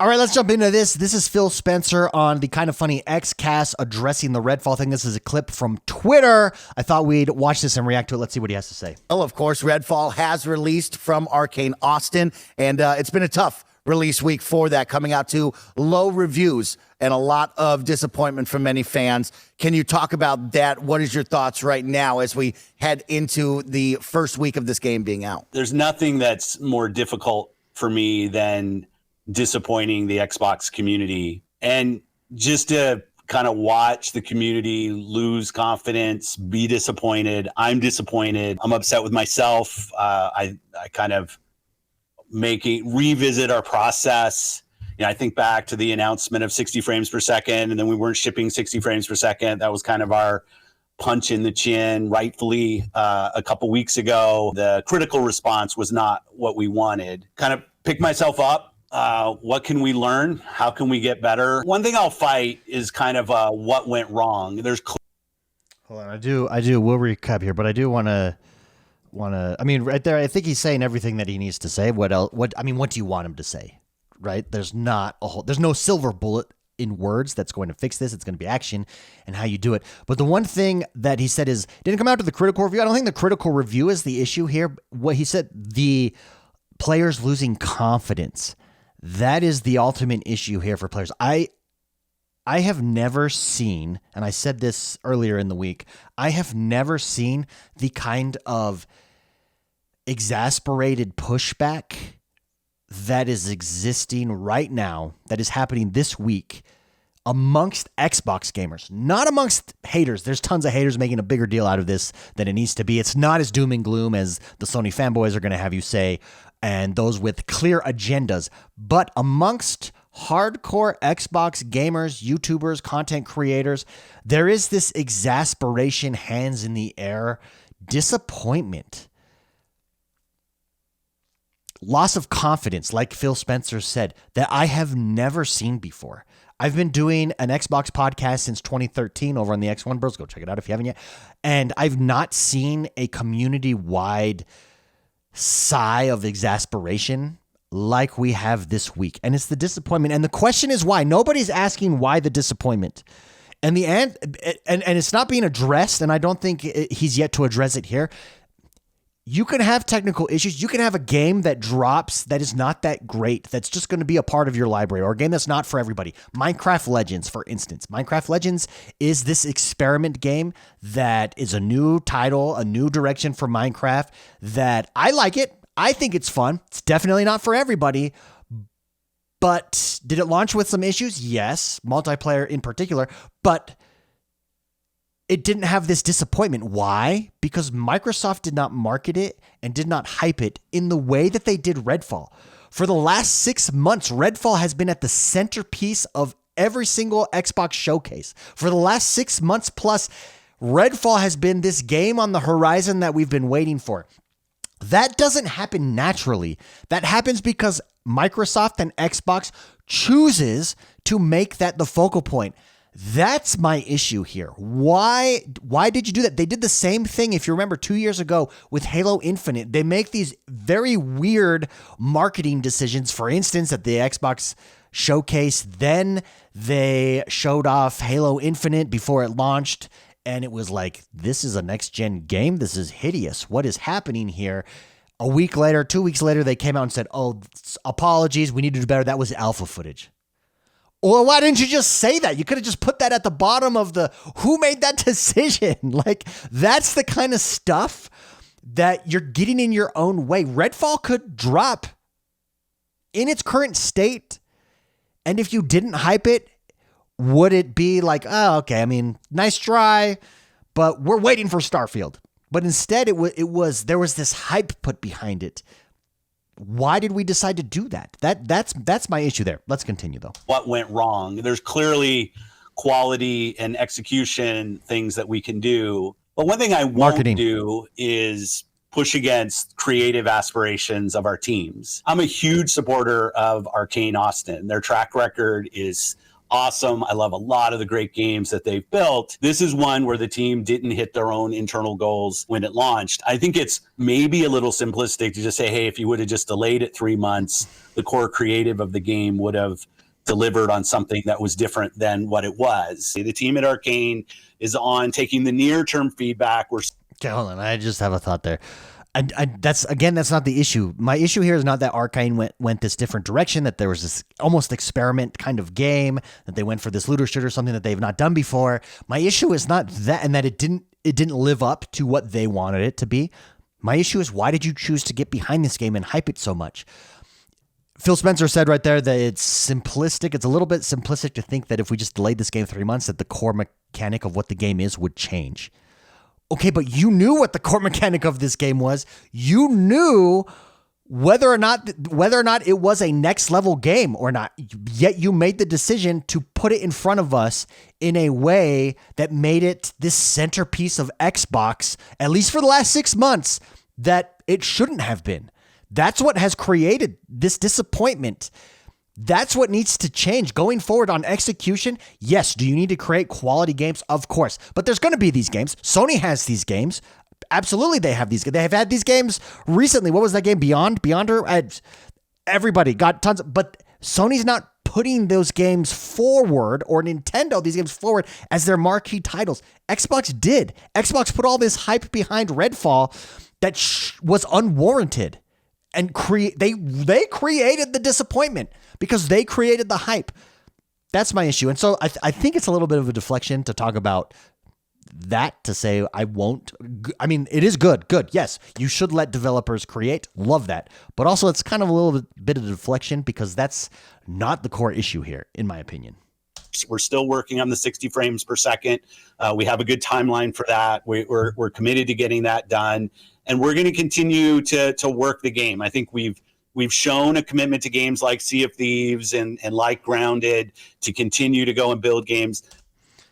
All right, let's jump into this. This is Phil Spencer on the Kind of Funny X-Cast addressing the Redfall thing. This is a clip from Twitter. I thought we'd watch this and react to it. Let's see what he has to say. Well, of course, Redfall has released from Arcane Austin, and it's been a tough release week for that, coming out to low reviews and a lot of disappointment from many fans. Can you talk about that? What is your thoughts right now as we head into the first week of this game being out? There's nothing that's more difficult for me than disappointing the Xbox community, and just to kind of watch the community lose confidence, be disappointed. I'm disappointed. I'm upset with myself. I kind of revisit our process. You know, I think back to the announcement of 60 frames per second, and then we weren't shipping 60 frames per second. That was kind of our punch in the chin, rightfully, a couple weeks ago. The critical response was not what we wanted. Kind of pick myself up. What can we learn? How can we get better? One thing I'll fight is kind of what went wrong. There's Hold on, I do. We'll recap here, but I do want to. I mean, right there, I think he's saying everything that he needs to say. What else? What do you want him to say? Right? There's no silver bullet in words that's going to fix this. It's going to be action and how you do it. But the one thing that he said is didn't come out to the critical review. I don't think the critical review is the issue here. What he said, the players losing confidence. That is the ultimate issue here for players. I have never seen, and I said this earlier in the week, I have never seen the kind of exasperated pushback that is existing right now, that is happening this week amongst Xbox gamers, not amongst haters. There's tons of haters making a bigger deal out of this than it needs to be. It's not as doom and gloom as the Sony fanboys are going to have you say, and those with clear agendas. But amongst hardcore Xbox gamers, YouTubers, content creators, there is this exasperation, hands in the air, disappointment, loss of confidence, like Phil Spencer said, that I have never seen before. I've been doing an Xbox podcast since 2013 over on the X1 Bros. Go check it out if you haven't yet. And I've not seen a community-wide sigh of exasperation like we have this week. And it's the disappointment. And the question is why. Nobody's asking why the disappointment. And the end, and it's not being addressed, and I don't think he's yet to address it here. You can have technical issues. You can have a game that drops that is not that great, that's just going to be a part of your library, or a game that's not for everybody. Minecraft Legends, for instance. Minecraft Legends is this experiment game that is a new title, a new direction for Minecraft that I like it. I think it's fun. It's definitely not for everybody. But did it launch with some issues? Yes, multiplayer in particular. But it didn't have this disappointment. Why? Because Microsoft did not market it and did not hype it in the way that they did Redfall. For the last 6 months, Redfall has been at the centerpiece of every single Xbox showcase. For the last 6 months plus, Redfall has been this game on the horizon that we've been waiting for. That doesn't happen naturally. That happens because Microsoft and Xbox chooses to make that the focal point. That's my issue here. Why did you do that? They did the same thing, if you remember, 2 years ago with Halo Infinite. They make these very weird marketing decisions. For instance, at the Xbox showcase, then they showed off Halo Infinite before it launched, and it was like, this is a next-gen game? This is hideous. What is happening here? A week later, 2 weeks later, they came out and said, oh, apologies, we need to do better. That was alpha footage. Well, why didn't you just say that? You could have just put that at the bottom of the, who made that decision? Like, that's the kind of stuff that you're getting in your own way. Redfall could drop in its current state, and if you didn't hype it, would it be like, oh, okay, I mean, nice try, but we're waiting for Starfield. But instead, there was this hype put behind it. Why did we decide to do that? That's my issue there. Let's continue, though. What went wrong? There's clearly quality and execution things that we can do. But one thing I won't do is push against creative aspirations of our teams. I'm a huge supporter of Arcane Austin. Their track record is awesome. I love a lot of the great games that they've built. This is one where the team didn't hit their own internal goals when it launched. I think it's maybe a little simplistic to just say, hey, if you would have just delayed it 3 months, the core creative of the game would have delivered on something that was different than what it was. The team at Arcane is on taking the near-term feedback. Okay, hold on. I just have a thought there. That's not the issue. My issue here is not that Arcane went this different direction, that there was this almost experiment kind of game, that they went for this looter shooter, something that they've not done before. My issue is not that, and that it didn't live up to what they wanted it to be. My issue is, why did you choose to get behind this game and hype it so much? Phil Spencer said right there that it's simplistic. It's a little bit simplistic to think that if we just delayed this game 3 months, that the core mechanic of what the game is would change. Okay, but you knew what the core mechanic of this game was. You knew whether or not it was a next level game or not. Yet you made the decision to put it in front of us in a way that made it this centerpiece of Xbox, at least for the last 6 months, that it shouldn't have been. That's what has created this disappointment. That's what needs to change going forward on execution. Yes, do you need to create quality games? Of course. But there's going to be these games. Sony has these games. Absolutely, they have these. They have had these games recently. What was that game? Beyonder? Everybody got tons. But Sony's not putting those games forward, or Nintendo, these games forward as their marquee titles. Xbox did. Xbox put all this hype behind Redfall that was unwarranted. And they created the disappointment because they created the hype. That's my issue. And so I think it's a little bit of a deflection to talk about that, to say I won't. I mean, it is good. Yes, you should let developers create. Love that. But also it's kind of a little bit of a deflection because that's not the core issue here, in my opinion. We're still working on the 60 frames per second. We have a good timeline for that. We're committed to getting that done. And we're going to continue to work the game. I think we've shown a commitment to games like Sea of Thieves and like Grounded to continue to go and build games.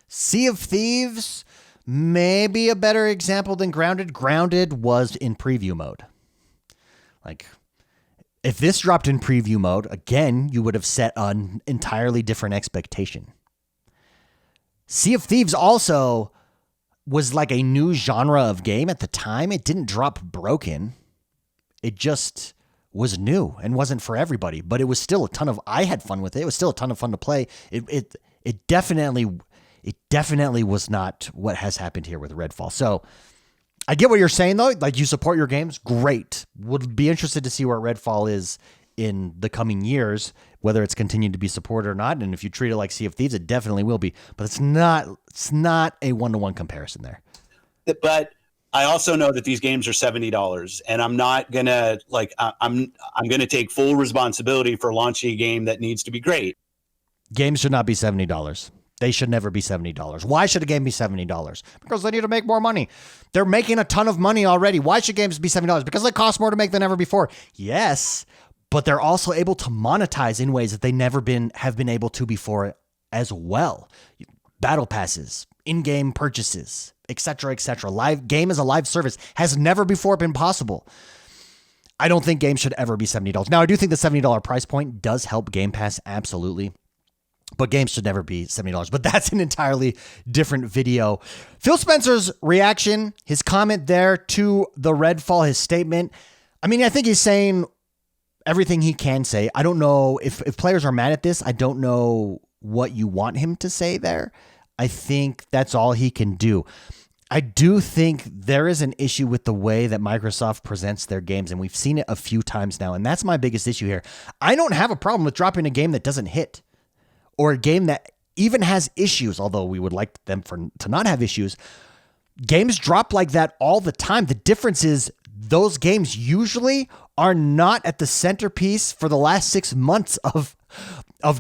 Sea of Thieves may be a better example than Grounded. Grounded was in preview mode. Like, if this dropped in preview mode, again, you would have set an entirely different expectation. Sea of Thieves also was like a new genre of game at the time. It didn't drop broken. It just was new and wasn't for everybody, but it was still I had fun with it. It was still a ton of fun to play. It definitely was not what has happened here with Redfall. So I get what you're saying though. Like, you support your games. Great. Would be interested to see where Redfall is in the coming years, whether it's continued to be supported or not. And if you treat it like Sea of Thieves, it definitely will be, but it's not a one-to-one comparison there. But I also know that these games are $70, and I'm not gonna I'm gonna take full responsibility for launching a game that needs to be great. Games should not be $70. They should never be $70. Why should a game be $70? Because they need to make more money. They're making a ton of money already. Why should games be $70? Because they cost more to make than ever before. Yes, but they're also able to monetize in ways that they never have been able to before as well. Battle passes, in-game purchases, etc., etc. Live game as a live service has never before been possible. I don't think games should ever be $70. Now, I do think the $70 price point does help Game Pass, absolutely. But games should never be $70. But that's an entirely different video. Phil Spencer's reaction, his comment there to the Redfall, his statement. I mean, I think he's saying everything he can say. I don't know if players are mad at this. I don't know what you want him to say there. I think that's all he can do. I do think there is an issue with the way that Microsoft presents their games, and we've seen it a few times now, and that's my biggest issue here. I don't have a problem with dropping a game that doesn't hit, or a game that even has issues, although we would like them to not have issues. Games drop like that all the time. The difference is those games usually are not at the centerpiece for the last 6 months of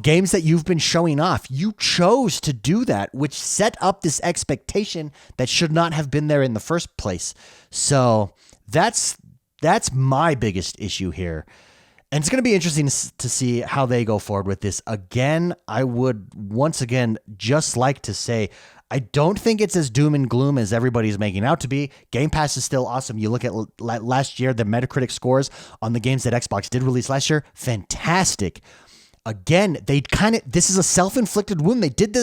games that you've been showing off. You chose to do that, which set up this expectation that should not have been there in the first place. So that's my biggest issue here. And it's going to be interesting to see how they go forward with this. Again, I would once again just like to say, I don't think it's as doom and gloom as everybody's making out to be. Game Pass is still awesome. You look at last year, the Metacritic scores on the games that Xbox did release last year, fantastic. again, this is a self-inflicted wound. They did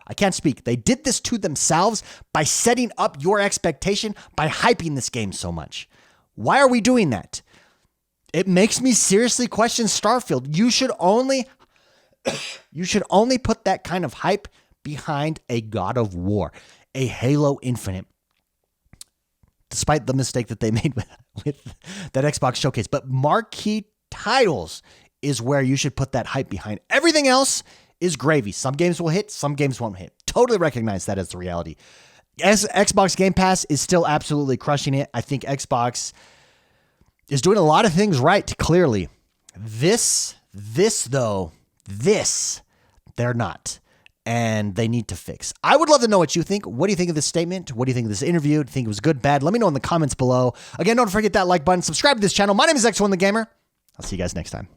I can't speak. They did this to themselves by setting up your expectation by hyping this game so much. Why are we doing that? It makes me seriously question Starfield. You should only put that kind of hype behind a God of War, a Halo Infinite, despite the mistake that they made with that Xbox showcase. But marquee titles is where you should put that hype behind. Everything else is gravy. Some games will hit, some games won't hit. Totally recognize that as the reality. As Xbox Game Pass is still absolutely crushing it. I think Xbox is doing a lot of things right, clearly. This, they're not. And they need to fix. I would love to know what you think. What do you think of this statement? What do you think of this interview? Do you think it was good, bad? Let me know in the comments below. Again, don't forget that like button. Subscribe to this channel. My name is X1 the Gamer. I'll see you guys next time.